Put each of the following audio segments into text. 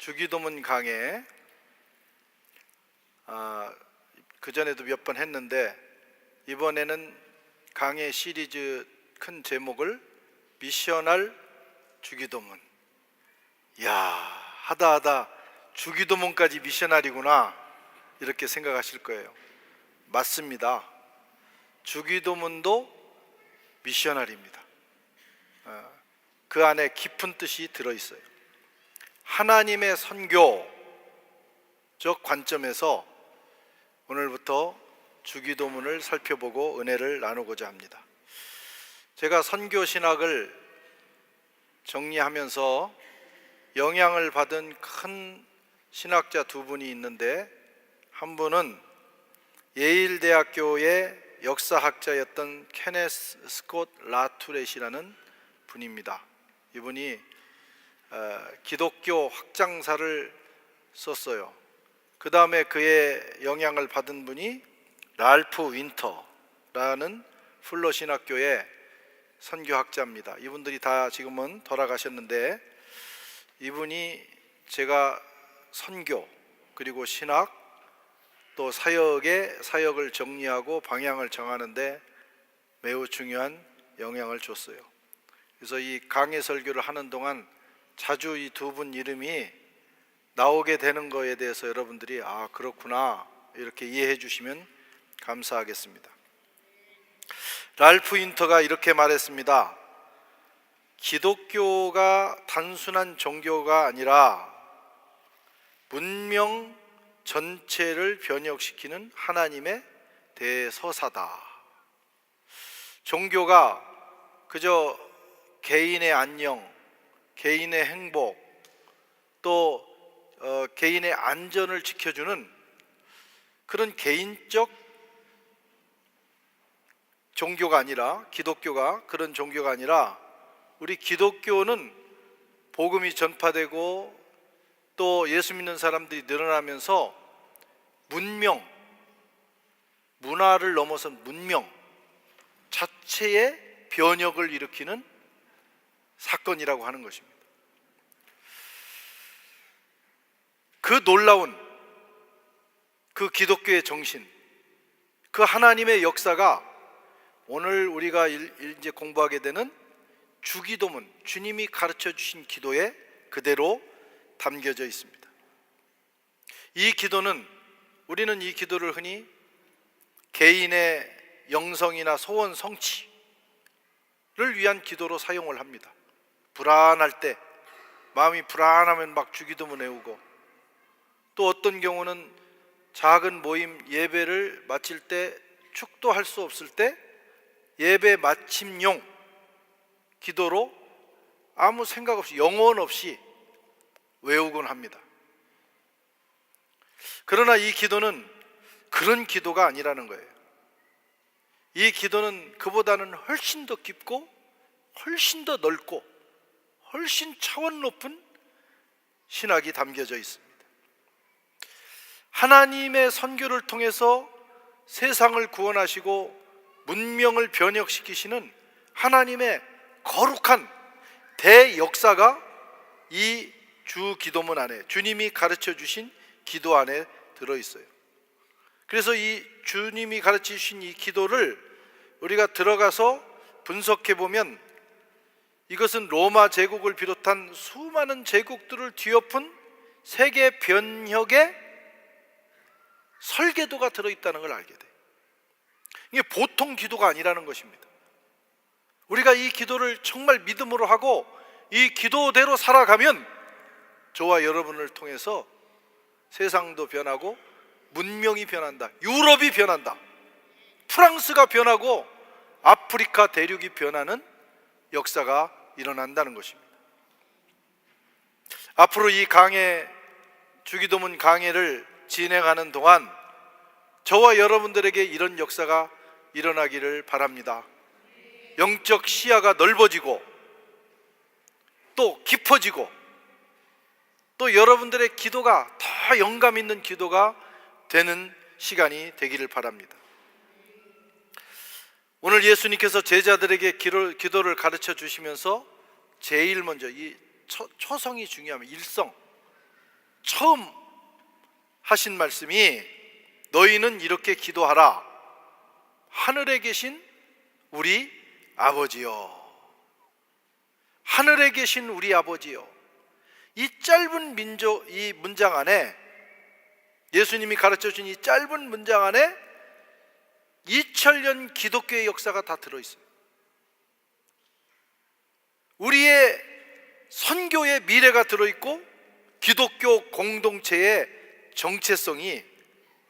주기도문 강해 그전에도 몇 번 했는데 이번에는 강해 시리즈 큰 제목을 미션할 주기도문. 이야, 하다 주기도문까지 미션할이구나 이렇게 생각하실 거예요. 맞습니다. 주기도문도 미션할입니다. 그 안에 깊은 뜻이 들어있어요. 하나님의 선교적 관점에서 오늘부터 주기도문을 살펴보고 은혜를 나누고자 합니다. 제가 선교 신학을 정리하면서 영향을 받은 큰 신학자 두 분이 있는데, 한 분은 예일대학교의 역사학자였던 케네스 스콧 라투렛이라는 분입니다. 이분이 기독교 확장사를 썼어요. 그 다음에 그의 영향을 받은 분이 랄프 윈터라는 풀러 신학교의 선교학자입니다. 이분들이 다 지금은 돌아가셨는데, 이분이 제가 선교 그리고 신학 또 사역을 정리하고 방향을 정하는데 매우 중요한 영향을 줬어요. 그래서 이 강해 설교를 하는 동안 자주 이 두 분 이름이 나오게 되는 거에 대해서 여러분들이 그렇구나 이렇게 이해해 주시면 감사하겠습니다. 랄프 윈터가 이렇게 말했습니다. 기독교가 단순한 종교가 아니라 문명 전체를 변혁시키는 하나님의 대서사다. 종교가 그저 개인의 안녕, 개인의 행복, 또 개인의 안전을 지켜주는 그런 개인적 종교가 아니라, 기독교가 그런 종교가 아니라, 우리 기독교는 복음이 전파되고 또 예수 믿는 사람들이 늘어나면서 문화를 넘어선 문명 자체의 변혁을 일으키는 사건이라고 하는 것입니다. 그 놀라운 그 기독교의 정신, 그 하나님의 역사가 오늘 우리가 이제 공부하게 되는 주기도문, 주님이 가르쳐 주신 기도에 그대로 담겨져 있습니다. 이 기도는, 우리는 이 기도를 흔히 개인의 영성이나 소원 성취를 위한 기도로 사용을 합니다. 불안할 때, 마음이 불안하면 막 주기도문 외우고, 또 어떤 경우는 작은 모임 예배를 마칠 때 축도할 수 없을 때 예배 마침용 기도로 아무 생각 없이, 영혼 없이 외우곤 합니다. 그러나 이 기도는 그런 기도가 아니라는 거예요. 이 기도는 그보다는 훨씬 더 깊고 훨씬 더 넓고 훨씬 차원 높은 신학이 담겨져 있습니다. 하나님의 선교를 통해서 세상을 구원하시고 문명을 변혁시키시는 하나님의 거룩한 대역사가 이 주기도문 안에, 주님이 가르쳐 주신 기도 안에 들어있어요. 그래서 이 주님이 가르쳐 주신 이 기도를 우리가 들어가서 분석해 보면, 이것은 로마 제국을 비롯한 수많은 제국들을 뒤엎은 세계 변혁의 설계도가 들어있다는 걸 알게 돼요. 이게 보통 기도가 아니라는 것입니다. 우리가 이 기도를 정말 믿음으로 하고 이 기도대로 살아가면 저와 여러분을 통해서 세상도 변하고 문명이 변한다, 유럽이 변한다, 프랑스가 변하고 아프리카 대륙이 변하는 역사가 일어난다는 것입니다. 앞으로 이 주기도문 강해를 진행하는 동안 저와 여러분들에게 이런 역사가 일어나기를 바랍니다. 영적 시야가 넓어지고 또 깊어지고, 또 여러분들의 기도가 더 영감 있는 기도가 되는 시간이 되기를 바랍니다. 오늘 예수님께서 제자들에게 기도를 가르쳐 주시면서 제일 먼저 이 초성이 중요합니다. 일성, 처음 하신 말씀이 너희는 이렇게 기도하라. 하늘에 계신 우리 아버지요. 하늘에 계신 우리 아버지요. 이 짧은 이 문장 안에, 예수님이 가르쳐 준 이 짧은 문장 안에 2000년 기독교의 역사가 다 들어있어요. 우리의 선교의 미래가 들어있고 기독교 공동체의 정체성이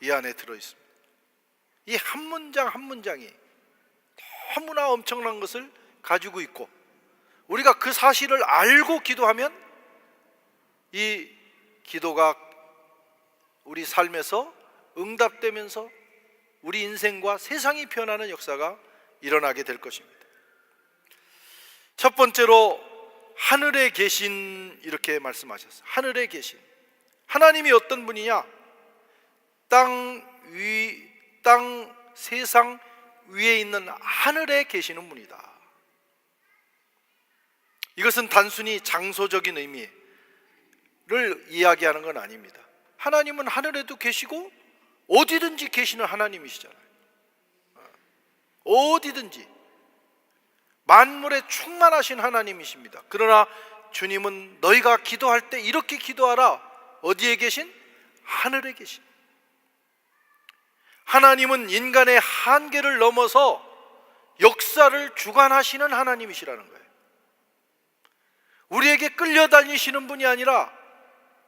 이 안에 들어있습니다. 이 한 문장 한 문장이 너무나 엄청난 것을 가지고 있고, 우리가 그 사실을 알고 기도하면 이 기도가 우리 삶에서 응답되면서 우리 인생과 세상이 변하는 역사가 일어나게 될 것입니다. 첫 번째로 하늘에 계신, 이렇게 말씀하셨어요. 하늘에 계신 하나님이 어떤 분이냐? 세상 위에 있는 하늘에 계시는 분이다. 이것은 단순히 장소적인 의미를 이야기하는 건 아닙니다. 하나님은 하늘에도 계시고 어디든지 계시는 하나님이시잖아요. 어디든지 만물에 충만하신 하나님이십니다. 그러나 주님은 너희가 기도할 때 이렇게 기도하라. 어디에 계신? 하늘에 계신. 하나님은 인간의 한계를 넘어서 역사를 주관하시는 하나님이시라는 거예요. 우리에게 끌려다니시는 분이 아니라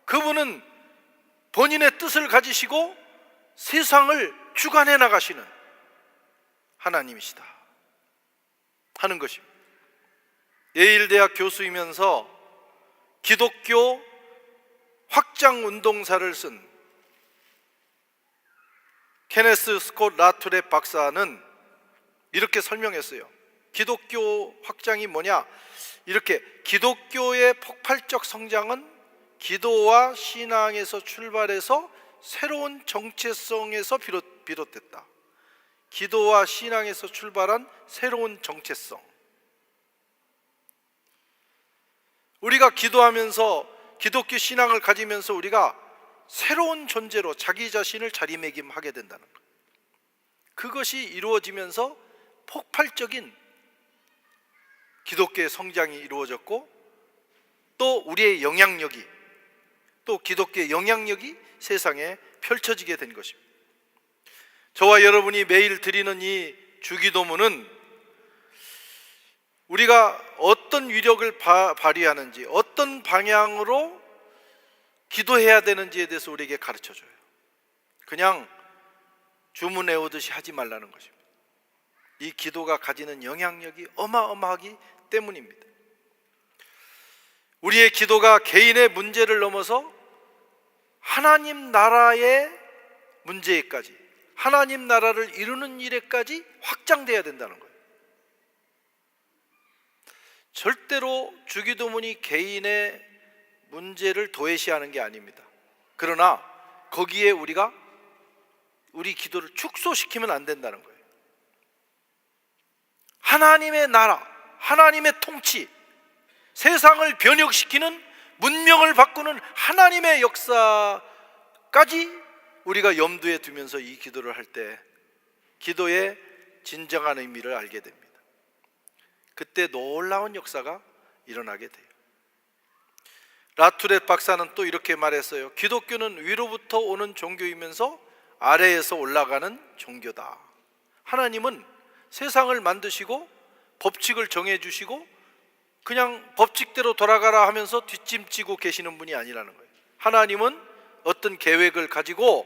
그분은 본인의 뜻을 가지시고 세상을 주관해 나가시는 하나님이시다 하는 것입니다. 예일대학 교수이면서 기독교 확장 운동사를 쓴 케네스 스콧 라툴의 박사는 이렇게 설명했어요. 기독교 확장이 뭐냐? 이렇게, 기독교의 폭발적 성장은 기도와 신앙에서 출발해서 새로운 정체성에서 비롯됐다. 기도와 신앙에서 출발한 새로운 정체성. 우리가 기도하면서, 기독교 신앙을 가지면서 우리가 새로운 존재로 자기 자신을 자리매김하게 된다는 것. 그것이 이루어지면서 폭발적인 기독교의 성장이 이루어졌고, 또 우리의 영향력이, 또 기독교의 영향력이 세상에 펼쳐지게 된 것입니다. 저와 여러분이 매일 드리는 이 주기도문은 우리가 어떤 위력을 발휘하는지, 어떤 방향으로 기도해야 되는지에 대해서 우리에게 가르쳐줘요. 그냥 주문 외우듯이 하지 말라는 것입니다. 이 기도가 가지는 영향력이 어마어마하기 때문입니다. 우리의 기도가 개인의 문제를 넘어서 하나님 나라의 문제까지, 하나님 나라를 이루는 일에까지 확장돼야 된다는 거예요. 절대로 주기도문이 개인의 문제를 도외시하는 게 아닙니다. 그러나 거기에 우리가 우리 기도를 축소시키면 안 된다는 거예요. 하나님의 나라, 하나님의 통치, 세상을 변혁시키는, 문명을 바꾸는 하나님의 역사까지 우리가 염두에 두면서 이 기도를 할 때 기도의 진정한 의미를 알게 됩니다. 그때 놀라운 역사가 일어나게 돼요. 라투렛 박사는 또 이렇게 말했어요. 기독교는 위로부터 오는 종교이면서 아래에서 올라가는 종교다. 하나님은 세상을 만드시고 법칙을 정해주시고 그냥 법칙대로 돌아가라 하면서 뒷짐지고 계시는 분이 아니라는 거예요. 하나님은 어떤 계획을 가지고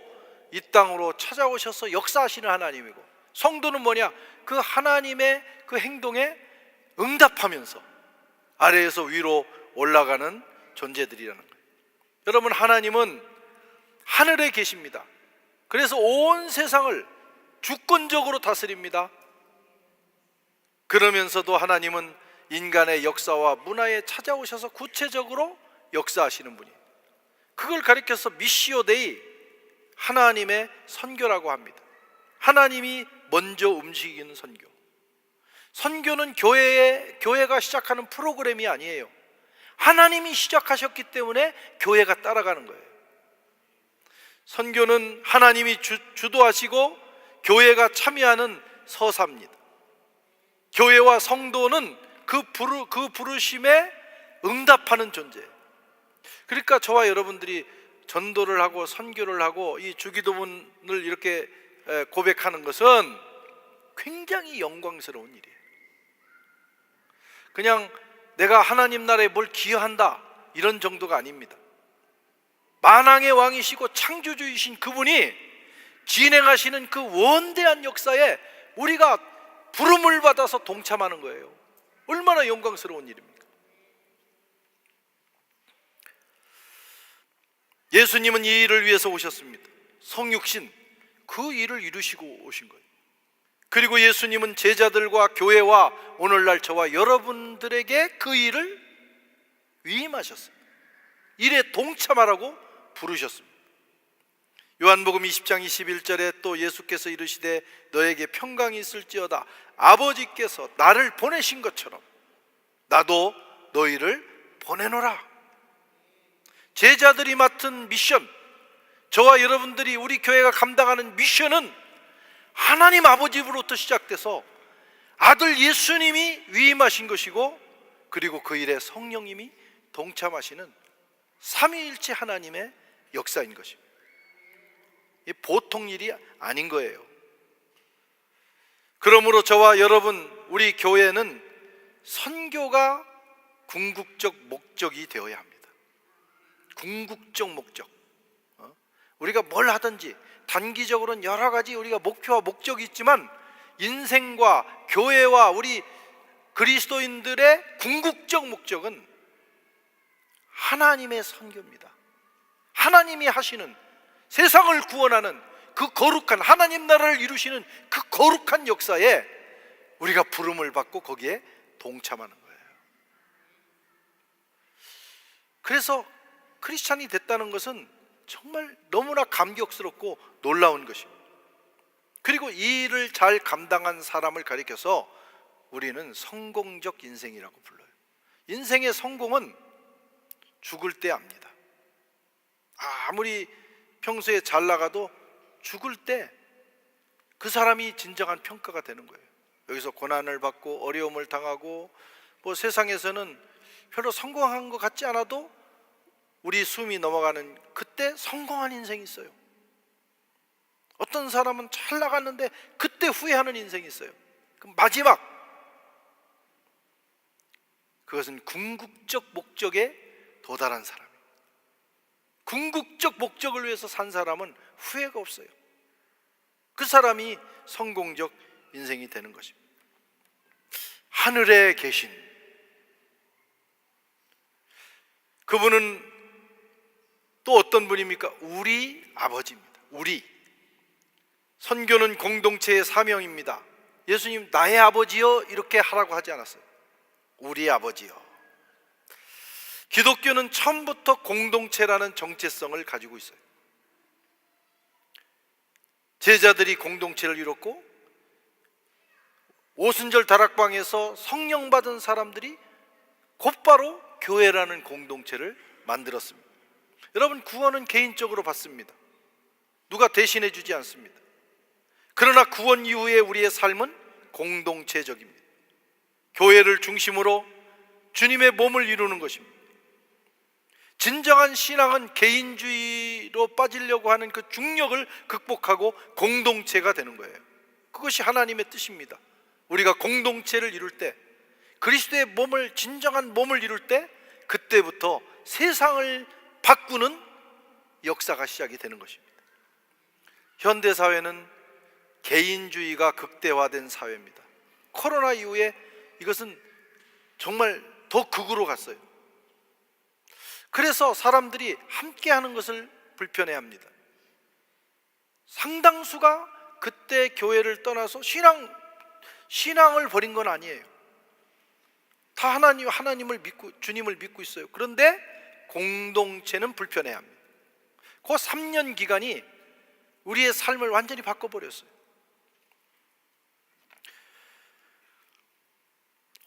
이 땅으로 찾아오셔서 역사하시는 하나님이고, 성도는 뭐냐? 그 하나님의 그 행동에 응답하면서 아래에서 위로 올라가는 존재들이라는 거예요. 여러분, 하나님은 하늘에 계십니다. 그래서 온 세상을 주권적으로 다스립니다. 그러면서도 하나님은 인간의 역사와 문화에 찾아오셔서 구체적으로 역사하시는 분이에요. 그걸 가리켜서 미시오 데이, 하나님의 선교라고 합니다. 하나님이 먼저 움직이는 선교. 선교는 교회가 시작하는 프로그램이 아니에요. 하나님이 시작하셨기 때문에 교회가 따라가는 거예요. 선교는 하나님이 주도하시고 교회가 참여하는 서사입니다. 교회와 성도는 그 부르심에 응답하는 존재예요. 그러니까 저와 여러분들이 전도를 하고 선교를 하고 이 주기도문을 이렇게 고백하는 것은 굉장히 영광스러운 일이에요. 그냥 내가 하나님 나라에 뭘 기여한다 이런 정도가 아닙니다. 만왕의 왕이시고 창조주이신 그분이 진행하시는 그 원대한 역사에 우리가 부름을 받아서 동참하는 거예요. 얼마나 영광스러운 일입니까? 예수님은 이 일을 위해서 오셨습니다. 성육신, 그 일을 이루시고 오신 거예요. 그리고 예수님은 제자들과 교회와 오늘날 저와 여러분들에게 그 일을 위임하셨어요. 일에 동참하라고 부르셨습니다. 요한복음 20장 21절에 또 예수께서 이르시되 너에게 평강이 있을지어다. 아버지께서 나를 보내신 것처럼 나도 너희를 보내노라. 제자들이 맡은 미션, 저와 여러분들이 우리 교회가 감당하는 미션은 하나님 아버지로부터 시작돼서 아들 예수님이 위임하신 것이고, 그리고 그 일에 성령님이 동참하시는 삼위일체 하나님의 역사인 것입니다. 이 보통 일이 아닌 거예요. 그러므로 저와 여러분, 우리 교회는 선교가 궁극적 목적이 되어야 합니다. 궁극적 목적. 우리가 뭘 하든지 단기적으로는 여러 가지 우리가 목표와 목적이 있지만 인생과 교회와 우리 그리스도인들의 궁극적 목적은 하나님의 선교입니다. 하나님이 하시는 세상을 구원하는 그 거룩한 하나님 나라를 이루시는 그 거룩한 역사에 우리가 부름을 받고 거기에 동참하는 거예요. 그래서 크리스찬이 됐다는 것은 정말 너무나 감격스럽고 놀라운 것입니다. 그리고 이 일을 잘 감당한 사람을 가리켜서 우리는 성공적 인생이라고 불러요. 인생의 성공은 죽을 때 압니다. 아무리 평소에 잘 나가도 죽을 때 그 사람이 진정한 평가가 되는 거예요. 여기서 고난을 받고 어려움을 당하고 뭐 세상에서는 별로 성공한 것 같지 않아도 우리 숨이 넘어가는 그때 성공한 인생이 있어요. 어떤 사람은 잘 나갔는데 그때 후회하는 인생이 있어요. 그럼 마지막, 그것은 궁극적 목적에 도달한 사람, 궁극적 목적을 위해서 산 사람은 후회가 없어요. 그 사람이 성공적 인생이 되는 것입니다. 하늘에 계신 그분은 또 어떤 분입니까? 우리 아버지입니다. 우리 선교는 공동체의 사명입니다. 예수님 나의 아버지여 이렇게 하라고 하지 않았어요. 우리 아버지여. 기독교는 처음부터 공동체라는 정체성을 가지고 있어요. 제자들이 공동체를 이뤘고 오순절 다락방에서 성령 받은 사람들이 곧바로 교회라는 공동체를 만들었습니다. 여러분, 구원은 개인적으로 받습니다. 누가 대신해 주지 않습니다. 그러나 구원 이후에 우리의 삶은 공동체적입니다. 교회를 중심으로 주님의 몸을 이루는 것입니다. 진정한 신앙은 개인주의로 빠지려고 하는 그 중력을 극복하고 공동체가 되는 거예요. 그것이 하나님의 뜻입니다. 우리가 공동체를 이룰 때, 그리스도의 몸을, 진정한 몸을 이룰 때, 그때부터 세상을 바꾸는 역사가 시작이 되는 것입니다. 현대사회는 개인주의가 극대화된 사회입니다. 코로나 이후에 이것은 정말 더 극으로 갔어요. 그래서 사람들이 함께하는 것을 불편해합니다. 상당수가 그때 교회를 떠나서 신앙을 버린 건 아니에요. 다 하나님을 믿고 주님을 믿고 있어요. 그런데 공동체는 불편해합니다. 그 3년 기간이 우리의 삶을 완전히 바꿔버렸어요.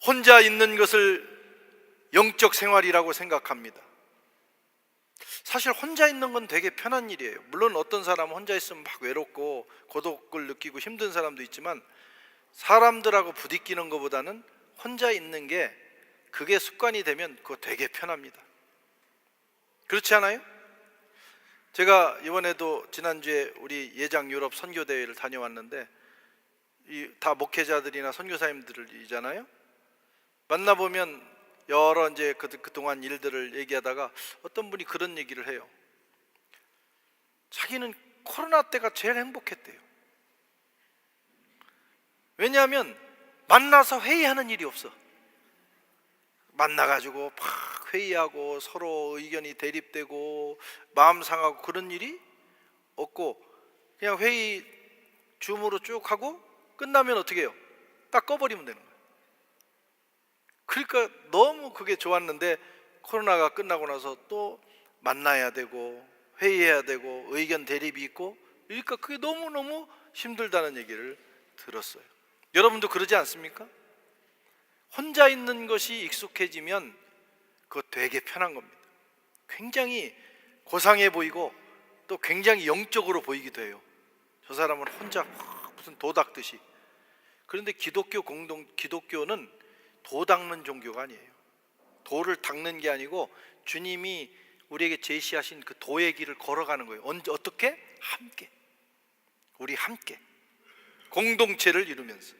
혼자 있는 것을 영적 생활이라고 생각합니다. 사실 혼자 있는 건 되게 편한 일이에요. 물론 어떤 사람은 혼자 있으면 막 외롭고 고독을 느끼고 힘든 사람도 있지만, 사람들하고 부딪히는 것보다는 혼자 있는 게, 그게 습관이 되면 그거 되게 편합니다. 그렇지 않아요? 제가 이번에도 지난주에 우리 예장 유럽 선교대회를 다녀왔는데, 다 목회자들이나 선교사님들이잖아요. 만나보면 여러 이제 그동안 일들을 얘기하다가 어떤 분이 그런 얘기를 해요. 자기는 코로나 때가 제일 행복했대요. 왜냐하면 만나서 회의하는 일이 없어. 만나가지고 막 회의하고 서로 의견이 대립되고 마음 상하고 그런 일이 없고, 그냥 회의 줌으로 쭉 하고 끝나면 어떻게 해요? 딱 꺼버리면 되는 거예요. 그러니까 너무 그게 좋았는데, 코로나가 끝나고 나서 또 만나야 되고 회의해야 되고 의견 대립이 있고, 그러니까 그게 너무너무 힘들다는 얘기를 들었어요. 여러분도 그러지 않습니까? 혼자 있는 것이 익숙해지면 그거 되게 편한 겁니다. 굉장히 고상해 보이고 또 굉장히 영적으로 보이기도 해요. 저 사람은 혼자 무슨 도 닦듯이. 그런데 기독교는 도 닦는 종교가 아니에요. 도를 닦는 게 아니고 주님이 우리에게 제시하신 그 도의 길을 걸어가는 거예요. 어떻게? 함께. 우리 함께 공동체를 이루면서.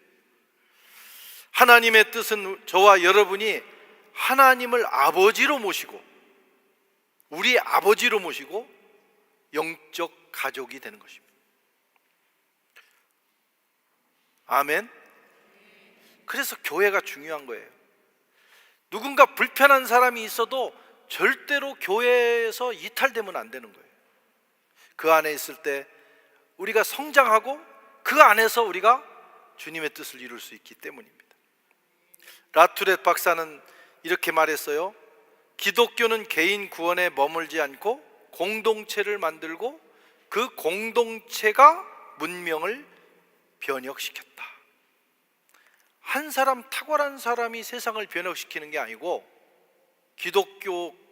하나님의 뜻은 저와 여러분이 하나님을 아버지로 모시고, 우리 아버지로 모시고 영적 가족이 되는 것입니다. 아멘. 그래서 교회가 중요한 거예요. 누군가 불편한 사람이 있어도 절대로 교회에서 이탈되면 안 되는 거예요. 그 안에 있을 때 우리가 성장하고 그 안에서 우리가 주님의 뜻을 이룰 수 있기 때문입니다. 라투렛 박사는 이렇게 말했어요. 기독교는 개인 구원에 머물지 않고 공동체를 만들고 그 공동체가 문명을 변혁시켰다. 한 사람, 탁월한 사람이 세상을 변혁시키는 게 아니고,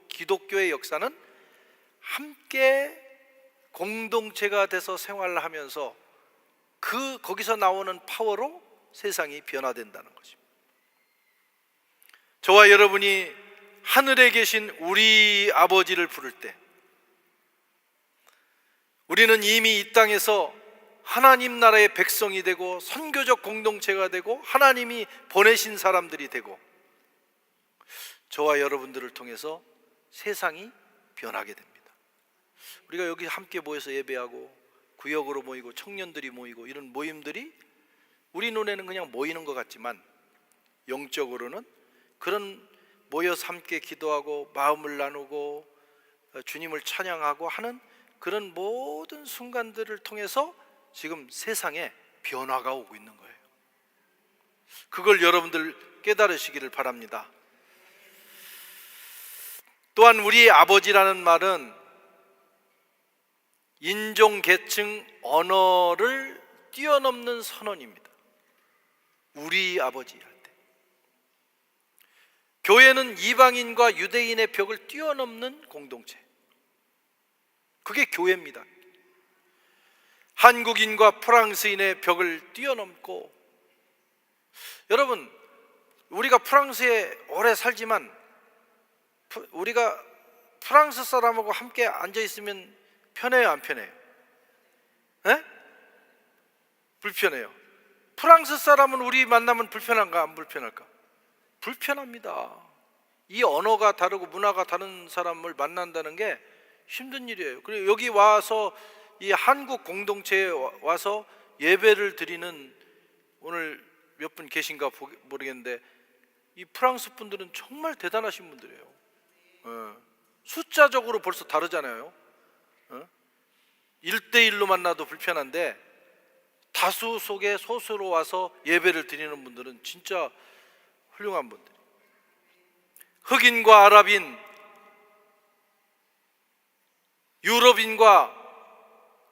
기독교의 역사는 함께 공동체가 돼서 생활을 하면서 거기서 나오는 파워로 세상이 변화된다는 것입니다. 저와 여러분이 하늘에 계신 우리 아버지를 부를 때, 우리는 이미 이 땅에서 하나님 나라의 백성이 되고 선교적 공동체가 되고 하나님이 보내신 사람들이 되고, 저와 여러분들을 통해서 세상이 변하게 됩니다. 우리가 여기 함께 모여서 예배하고 구역으로 모이고 청년들이 모이고 이런 모임들이 우리 눈에는 그냥 모이는 것 같지만, 영적으로는 그런 모여서 함께 기도하고 마음을 나누고 주님을 찬양하고 하는 그런 모든 순간들을 통해서 지금 세상에 변화가 오고 있는 거예요. 그걸 여러분들 깨달으시기를 바랍니다. 또한 우리 아버지라는 말은 인종, 계층, 언어를 뛰어넘는 선언입니다. 우리 아버지 할 때, 교회는 이방인과 유대인의 벽을 뛰어넘는 공동체, 그게 교회입니다. 한국인과 프랑스인의 벽을 뛰어넘고, 여러분, 우리가 프랑스에 오래 살지만 우리가 프랑스 사람하고 함께 앉아 있으면 편해요, 안 편해요? 에? 불편해요. 프랑스 사람은 우리 만나면 불편한가, 안 불편할까? 불편합니다. 이 언어가 다르고 문화가 다른 사람을 만난다는 게 힘든 일이에요. 그리고 여기 와서 이 한국 공동체에 와서 예배를 드리는, 오늘 몇 분 계신가 모르겠는데, 이 프랑스 분들은 정말 대단하신 분들이에요. 숫자적으로 벌써 다르잖아요. 1대1로 만나도 불편한데 다수 속에 소수로 와서 예배를 드리는 분들은 진짜 훌륭한 분들. 흑인과 아랍인, 유럽인과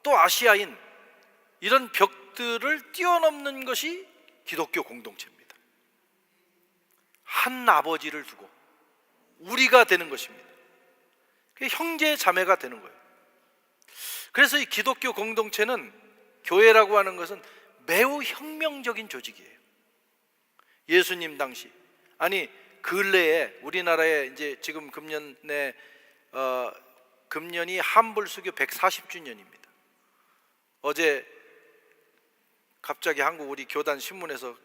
또 아시아인, 이런 벽들을 뛰어넘는 것이 기독교 공동체입니다. 한 아버지를 두고 우리가 되는 것입니다. 형제 자매가 되는 거예요. 그래서 이 기독교 공동체는, 교회라고 하는 것은 매우 혁명적인 조직이에요. 예수님 당시, 아니 근래에 우리나라에 이제 지금 금년에 금년이 한불수교 140주년입니다. 어제 갑자기 한국 우리 교단 신문에서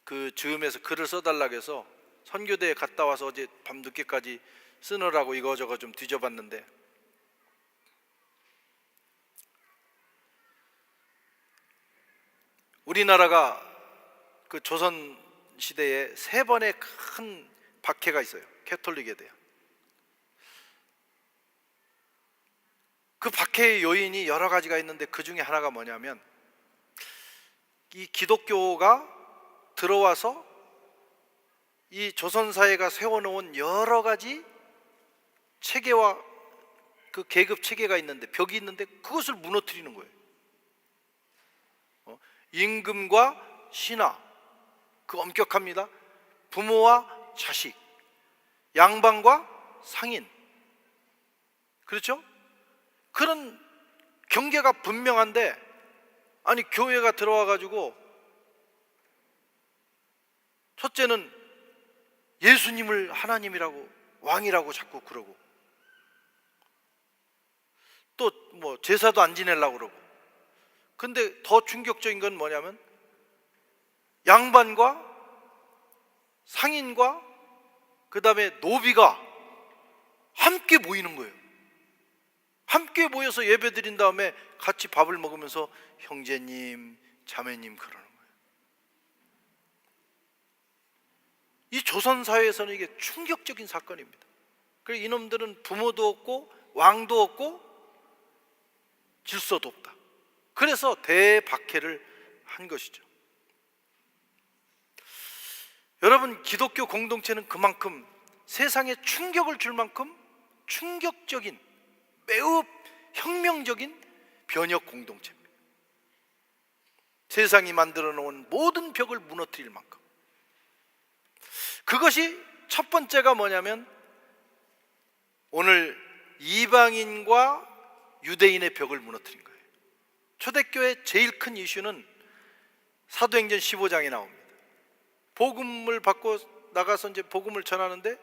그 즈음에서 글을 써달라고 해서 선교대에 갔다 와서 어제 밤늦게까지 쓰느라고 이거저거 좀 뒤져봤는데, 우리나라가 그 조선 시대에 3번의 큰 박해가 있어요. 캐톨릭에 대한. 그 박해의 요인이 여러 가지가 있는데 그 중에 하나가 뭐냐면, 이 기독교가 들어와서 이 조선 사회가 세워놓은 여러 가지 체계와 그 계급 체계가 있는데, 벽이 있는데 그것을 무너뜨리는 거예요. 임금과 신하, 그 엄격합니다. 부모와 자식, 양반과 상인, 그렇죠? 그런 경계가 분명한데, 아니 교회가 들어와 가지고 첫째는 예수님을 하나님이라고, 왕이라고 자꾸 그러고, 또 뭐 제사도 안 지내려고 그러고. 근데 더 충격적인 건 뭐냐면, 양반과 상인과 그 다음에 노비가 함께 모이는 거예요. 함께 모여서 예배 드린 다음에 같이 밥을 먹으면서 형제님, 자매님 그러는 거예요. 이 조선 사회에서는 이게 충격적인 사건입니다. 그래서 이놈들은 부모도 없고 왕도 없고 질서도 없다. 그래서 대박해를 한 것이죠. 여러분, 기독교 공동체는 그만큼 세상에 충격을 줄 만큼 충격적인, 매우 혁명적인 변혁 공동체입니다. 세상이 만들어 놓은 모든 벽을 무너뜨릴 만큼. 그것이 첫 번째가 뭐냐면, 오늘 이방인과 유대인의 벽을 무너뜨린 거예요. 초대교회 제일 큰 이슈는 사도행전 15장에 나옵니다. 복음을 받고 나가서 이제 복음을 전하는데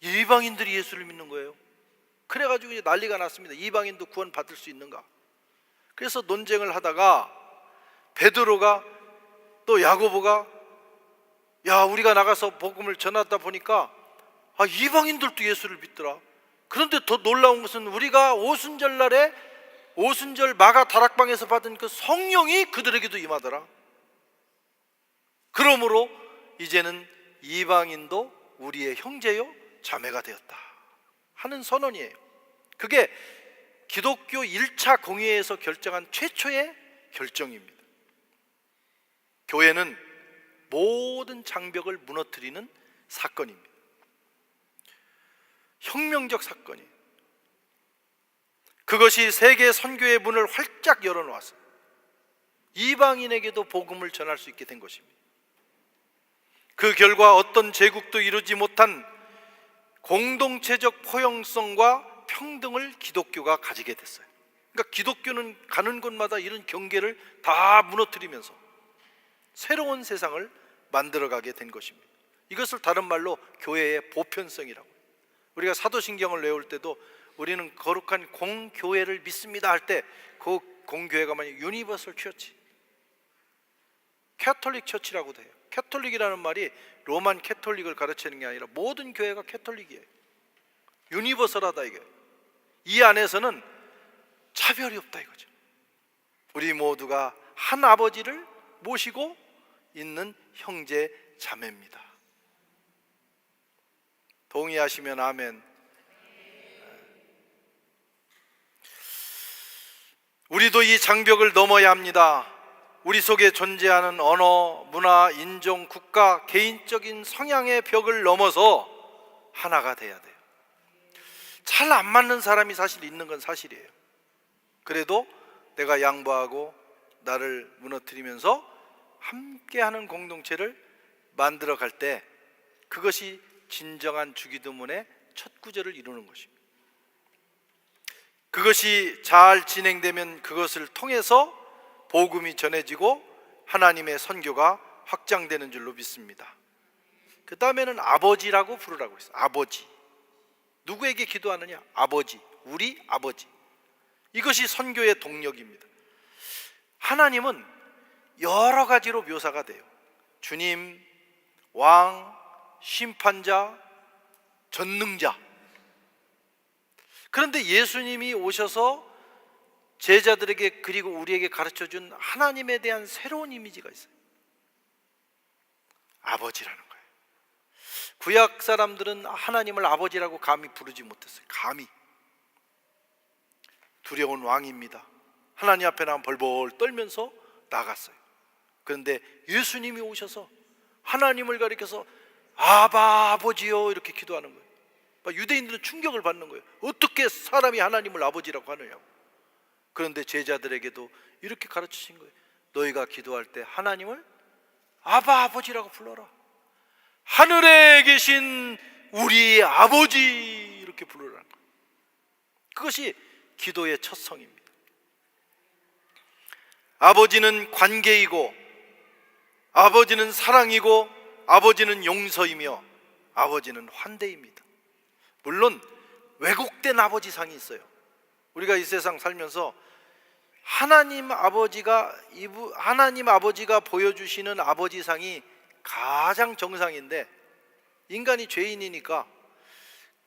이방인들이 예수를 믿는 거예요. 그래가지고 이제 난리가 났습니다. 이방인도 구원 받을 수 있는가? 그래서 논쟁을 하다가 베드로가 또 야고보가, 야 우리가 나가서 복음을 전하다 보니까 이방인들도 예수를 믿더라. 그런데 더 놀라운 것은 우리가 오순절 날에 오순절 마가 다락방에서 받은 그 성령이 그들에게도 임하더라. 그러므로 이제는 이방인도 우리의 형제요 자매가 되었다 하는 선언이에요. 그게 기독교 1차 공회에서 결정한 최초의 결정입니다. 교회는 모든 장벽을 무너뜨리는 사건입니다. 혁명적 사건이에요. 그것이 세계 선교의 문을 활짝 열어놓았어요. 이방인에게도 복음을 전할 수 있게 된 것입니다. 그 결과 어떤 제국도 이루지 못한 공동체적 포용성과 평등을 기독교가 가지게 됐어요. 그러니까 기독교는 가는 곳마다 이런 경계를 다 무너뜨리면서 새로운 세상을 만들어가게 된 것입니다. 이것을 다른 말로 교회의 보편성이라고 해요. 우리가 사도신경을 외울 때도 우리는 거룩한 공교회를 믿습니다 할 때 그 공교회가 만약 유니버설 처치, 캐톨릭 처치라고 돼요. 캐톨릭이라는 말이 로만 캐톨릭을 가르치는 게 아니라 모든 교회가 캐톨릭이에요. 유니버설하다 이게. 이 안에서는 차별이 없다 이거죠. 우리 모두가 한 아버지를 모시고 있는 형제 자매입니다. 동의하시면 아멘. 우리도 이 장벽을 넘어야 합니다. 우리 속에 존재하는 언어, 문화, 인종, 국가, 개인적인 성향의 벽을 넘어서 하나가 돼야 돼요. 잘 안 맞는 사람이 사실 있는 건 사실이에요. 그래도 내가 양보하고 나를 무너뜨리면서 함께하는 공동체를 만들어 갈 때 그것이 진정한 주기도문의 첫 구절을 이루는 것입니다. 그것이 잘 진행되면 그것을 통해서 복음이 전해지고 하나님의 선교가 확장되는 줄로 믿습니다. 그 다음에는 아버지라고 부르라고 했어요. 아버지. 누구에게 기도하느냐? 아버지. 우리 아버지. 이것이 선교의 동력입니다. 하나님은 여러 가지로 묘사가 돼요. 주님, 왕, 심판자, 전능자. 그런데 예수님이 오셔서 제자들에게 그리고 우리에게 가르쳐준 하나님에 대한 새로운 이미지가 있어요. 아버지라는 거예요. 구약 사람들은 하나님을 아버지라고 감히 부르지 못했어요. 감히. 두려운 왕입니다. 하나님 앞에 나면 벌벌 떨면서 나갔어요. 그런데 예수님이 오셔서 하나님을 가리켜서 아바 아버지요 이렇게 기도하는 거예요. 유대인들은 충격을 받는 거예요. 어떻게 사람이 하나님을 아버지라고 하느냐고. 그런데 제자들에게도 이렇게 가르치신 거예요. 너희가 기도할 때 하나님을 아바 아버지라고 불러라. 하늘에 계신 우리 아버지 이렇게 부르라는 거예요. 그것이 기도의 첫 성입니다. 아버지는 관계이고, 아버지는 사랑이고, 아버지는 용서이며, 아버지는 환대입니다. 물론 왜곡된 아버지상이 있어요. 우리가 이 세상 살면서 하나님 아버지가 보여주시는 아버지상이 가장 정상인데, 인간이 죄인이니까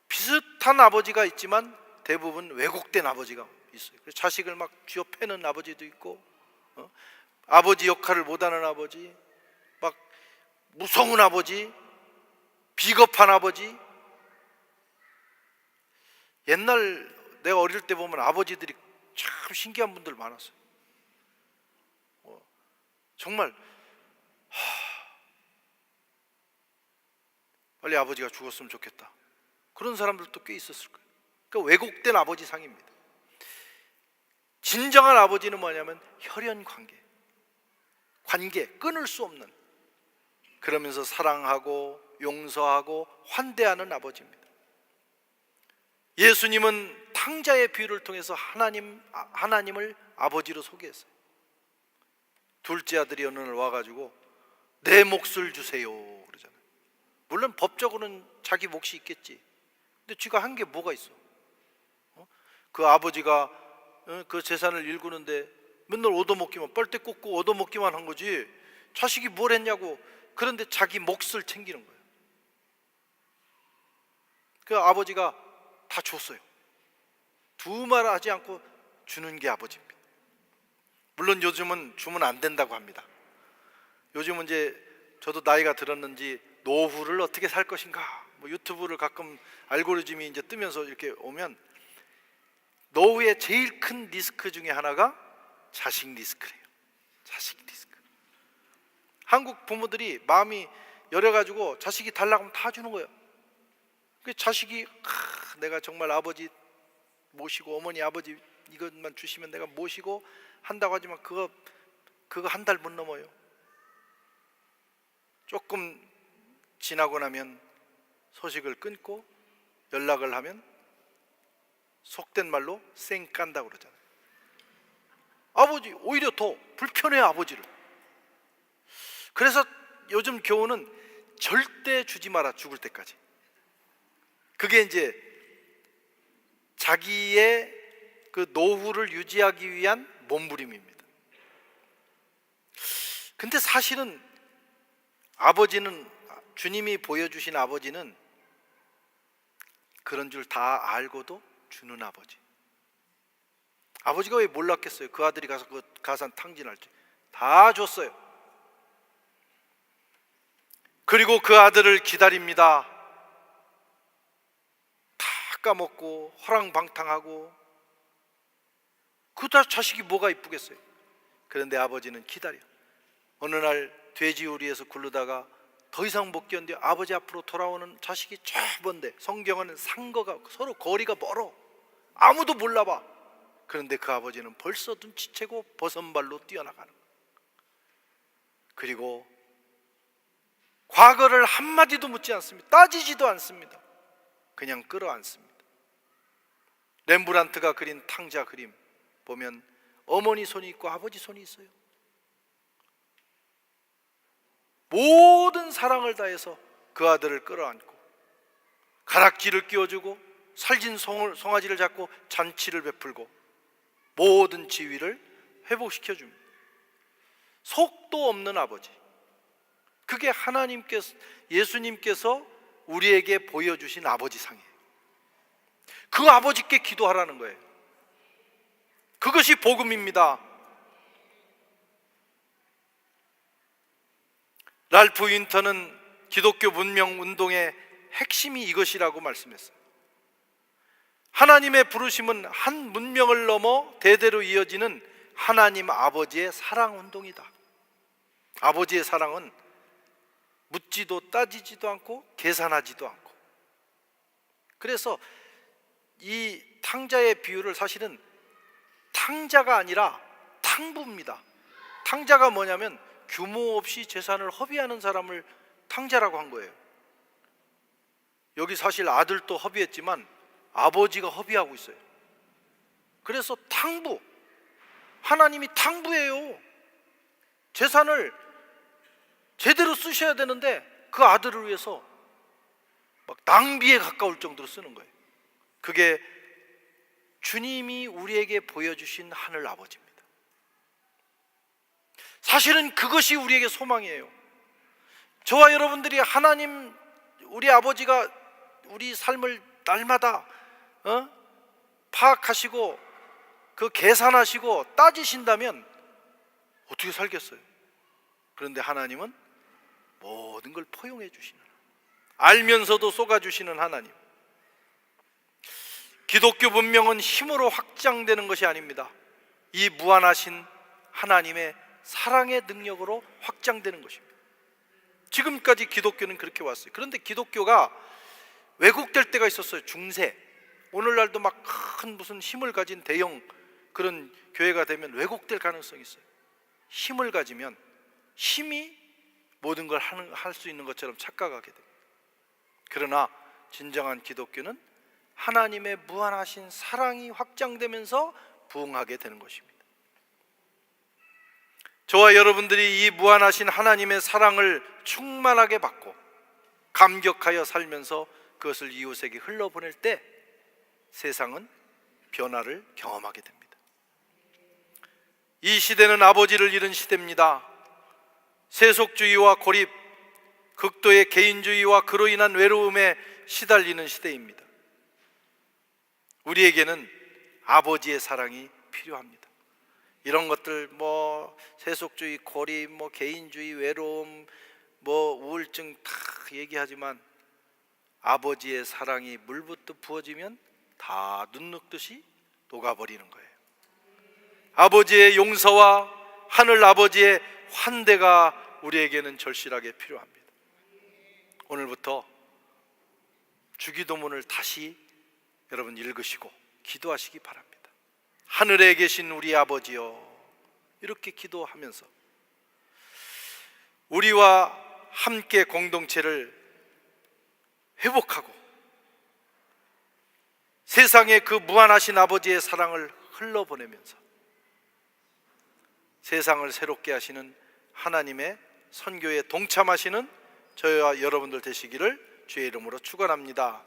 비슷한 아버지가 있지만 대부분 왜곡된 아버지가 있어요. 자식을 막 쥐어 패는 아버지도 있고, 아버지 역할을 못하는 아버지, 막 무서운 아버지, 비겁한 아버지. 옛날 내가 어릴 때 보면 아버지들이 참 신기한 분들 많았어요. 정말 빨리 아버지가 죽었으면 좋겠다. 그런 사람들도 꽤 있었을 거예요. 그러니까 왜곡된 아버지 상입니다. 진정한 아버지는 뭐냐면 혈연 관계, 끊을 수 없는, 그러면서 사랑하고 용서하고 환대하는 아버지입니다. 예수님은 탕자의 비유를 통해서 하나님을 아버지로 소개했어요. 둘째 아들이 어느 날 와가지고 내 몫을 주세요 그러잖아요. 물론 법적으로는 자기 몫이 있겠지. 근데 쥐가 한 게 뭐가 있어? 그 아버지가 그 재산을 일구는데 맨날 얻어먹기만, 빨대 꽂고 얻어먹기만 한 거지 자식이 뭘 했냐고. 그런데 자기 몫을 챙기는 거예요. 그 아버지가 다 줬어요. 두말 하지 않고 주는 게 아버지입니다. 물론 요즘은 주면 안 된다고 합니다. 요즘은 이제 저도 나이가 들었는지 노후를 어떻게 살 것인가, 유튜브를 가끔 알고리즘이 이제 뜨면서 이렇게 오면 노후의 제일 큰 리스크 중에 하나가 자식 리스크래요. 자식 리스크. 한국 부모들이 마음이 열어가지고 자식이 달라고 하면 다 주는 거예요. 그 자식이 내가 정말 아버지 모시고 어머니 아버지 이것만 주시면 내가 모시고 한다고 하지만 그거 한 달 못 넘어요. 조금 지나고 나면 소식을 끊고 연락을 하면 속된 말로 쌩 깐다고 그러잖아요. 아버지 오히려 더 불편해요, 아버지를. 그래서 요즘 교훈은 절대 주지 마라, 죽을 때까지. 그게 이제 자기의 그 노후를 유지하기 위한 몸부림입니다. 근데 사실은 아버지는, 주님이 보여주신 아버지는 그런 줄 다 알고도 주는 아버지. 아버지가 왜 몰랐겠어요? 그 아들이 가서 그 가산 탕진할 줄 다 줬어요. 그리고 그 아들을 기다립니다. 다 까먹고 허랑방탕하고, 그 자식이 뭐가 이쁘겠어요? 그런데 아버지는 기다려. 어느 날 돼지우리에서 굴르다가 더 이상 못 견뎌 아버지 앞으로 돌아오는 자식이 저 먼데, 성경은 상거가 서로 거리가 멀어, 아무도 몰라봐. 그런데 그 아버지는 벌써 눈치채고 버선발로 뛰어나가는 거예요. 그리고 과거를 한마디도 묻지 않습니다. 따지지도 않습니다. 그냥 끌어안습니다. 렘브란트가 그린 탕자 그림 보면 어머니 손이 있고 아버지 손이 있어요. 모든 사랑을 다해서 그 아들을 끌어안고 가락지를 끼워주고 살진 송아지를 잡고 잔치를 베풀고 모든 지위를 회복시켜줍니다. 속도 없는 아버지, 그게 하나님께서, 예수님께서 우리에게 보여주신 아버지 상이에요. 그 아버지께 기도하라는 거예요. 그것이 복음입니다. 랄프 윈터는 기독교 문명 운동의 핵심이 이것이라고 말씀했어요. 하나님의 부르심은 한 문명을 넘어 대대로 이어지는 하나님 아버지의 사랑 운동이다. 아버지의 사랑은 묻지도 따지지도 않고 계산하지도 않고, 그래서 이 탕자의 비유를 사실은 탕자가 아니라 탕부입니다. 탕자가 뭐냐면 규모 없이 재산을 허비하는 사람을 탕자라고 한 거예요. 여기 사실 아들도 허비했지만 아버지가 허비하고 있어요. 그래서 탕부, 하나님이 탕부예요. 재산을 제대로 쓰셔야 되는데 그 아들을 위해서 막 낭비에 가까울 정도로 쓰는 거예요. 그게 주님이 우리에게 보여주신 하늘 아버지입니다. 사실은 그것이 우리에게 소망이에요. 저와 여러분들이 하나님, 우리 아버지가 우리 삶을 날마다 파악하시고 그 계산하시고 따지신다면 어떻게 살겠어요? 그런데 하나님은 모든 걸 포용해 주시는, 알면서도 쏟아주시는 하나님. 기독교 문명은 힘으로 확장되는 것이 아닙니다. 이 무한하신 하나님의 사랑의 능력으로 확장되는 것입니다. 지금까지 기독교는 그렇게 왔어요. 그런데 기독교가 왜곡될 때가 있었어요. 중세, 오늘날도 막 큰 무슨 힘을 가진 대형 그런 교회가 되면 왜곡될 가능성이 있어요. 힘을 가지면 힘이 모든 걸 할 수 있는 것처럼 착각하게 됩니다. 그러나 진정한 기독교는 하나님의 무한하신 사랑이 확장되면서 부흥하게 되는 것입니다. 저와 여러분들이 이 무한하신 하나님의 사랑을 충만하게 받고 감격하여 살면서 그것을 이웃에게 흘러보낼 때 세상은 변화를 경험하게 됩니다. 이 시대는 아버지를 잃은 시대입니다. 세속주의와 고립, 극도의 개인주의와 그로 인한 외로움에 시달리는 시대입니다. 우리에게는 아버지의 사랑이 필요합니다. 이런 것들 세속주의, 고립, 개인주의, 외로움, 우울증 다 얘기하지만 아버지의 사랑이 물부터 부어지면 다 눈녹듯이 녹아버리는 거예요. 아버지의 용서와 하늘 아버지의 환대가 우리에게는 절실하게 필요합니다. 오늘부터 주기도문을 다시 여러분 읽으시고 기도하시기 바랍니다. 하늘에 계신 우리 아버지여, 이렇게 기도하면서 우리와 함께 공동체를 회복하고 세상에 그 무한하신 아버지의 사랑을 흘러보내면서 세상을 새롭게 하시는 하나님의 선교에 동참하시는 저희와 여러분들 되시기를 주의 이름으로 축원합니다.